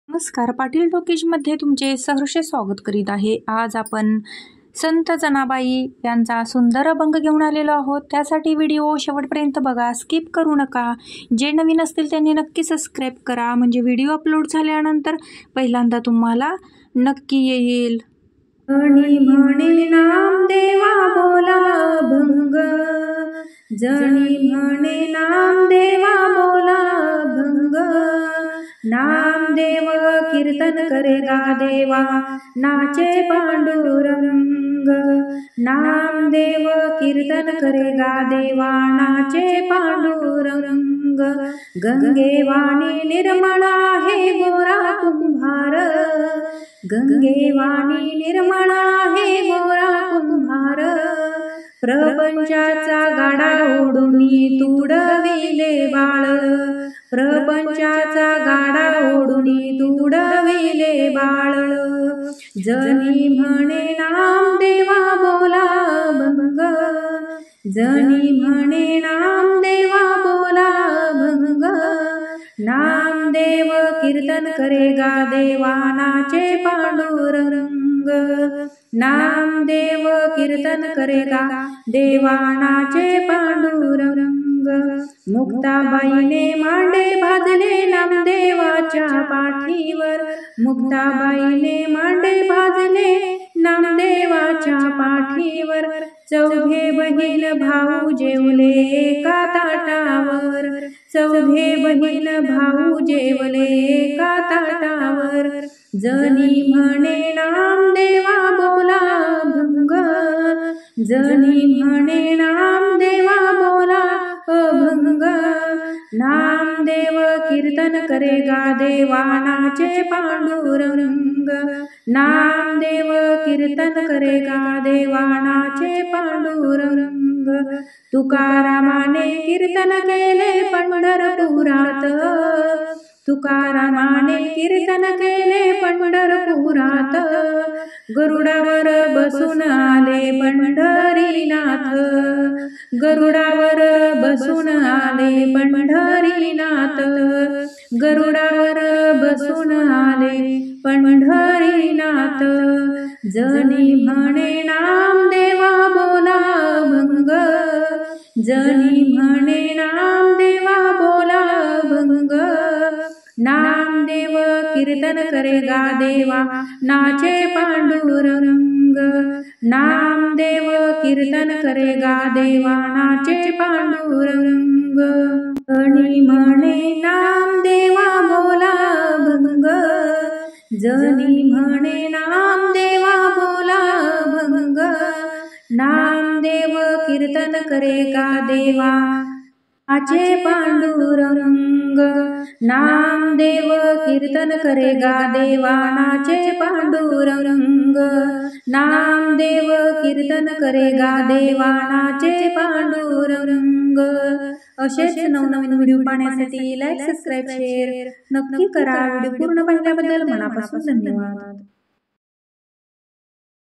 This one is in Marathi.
नमस्कार, पाटील टॉकीजमध्ये तुमचे सहर्ष स्वागत करीत आहे। आज आपण संत जनाबाई यांचा सुंदर अभंग घेऊन आलेलो आहोत। त्यासाठी व्हिडिओ शेवटपर्यंत बघा, स्किप करू नका। जे नवीन असतील त्यांनी नक्की सबस्क्राईब करा, म्हणजे व्हिडिओ अपलोड झाल्यानंतर पहिल्यांदा तुम्हाला नक्की येईल। जणी म्हणे नामदेवा बोला अभंग, जणी म्हणे नामदेवा बोला अभंग। नामदेव कीर्तन करे गा देवा, नाचे पांडुरंग। नामदेव कीर्तन करे गा देवा, नाचे पांडुरंग। गंगेवाणी निर्मळा हे गोरा कुंभार, गंगेवाणी निर्मळा हे गोरा कुंभार। प्रपंचाचा गाडा ओढुनी तुडविले बाळ, प्रपंचाचा गाडा ओढुनी तुडविले बाळ। जनी म्हणे नामदेवा बोला अभंग, जनी म्हणे नामदेवा बोला अभंग। नामदेव कीर्तन करे गा देवा, नाचे पांडुरंग। नामदेव कीर्तन करे गा देवा, नाचे पांडुरंग। मुक्ताबाईने मांडे भाजले नामदेवाच्या पाठीवर, मुक्ताबाईने मांडे भाजले नामदेवाच्या पाठीवर। चौघे बहीण भाऊ जेवले एका ताटावर, चौघे बहीण भाऊ जेवले एका ताटावर। जनी म्हणे नामदेवा बोला अभंग, जनी म्हणे नामदेवा बोला अभंग। नामदेव कीर्तन करे गा देवा, नाचे पांडुरंग। नामदेव कीर्तन करे गा देवा, नाचे पांडुरंग। तुकारामाने कीर्तन केले पंढरपुरात, तुकारामाने कीर्तन केले पंढरपुरात। गरुडावर बसून आले पंढरीनाथ, गरुडावर बसून आले पंढरीनाथ। गरुडावर बसून आले पंढरीनाथ। जनी म्हणे नामदेवा बोला अभंग, जनी म्हणे नामदेवा बोला अभंग। नामदेव कीर्तन करे गा देवा, नाचे पांडुरंग। नामदेव कीर्तन करे गा देवा, नाचे पांडुरंग। जनी म्हणे नामदेवा बोला अभंग, जनी म्हणे नामदेवा बोला अभंग। नामदेव कीर्तन करे गा देवा, नाचे पांडुरंग। नामदेव कीर्तन करे गा देवा, नाचे पांडुरंग। नामदेव कीर्तन करे गा देवा, नाचे पांडुरंग। असेच नवनवीन व्हिडिओ पाहण्यासाठी लाईक, सबस्क्राईब, शेअर नक्की करा। व्हिडिओ पूर्ण पाहिल्याबद्दल मनापासून धन्यवाद।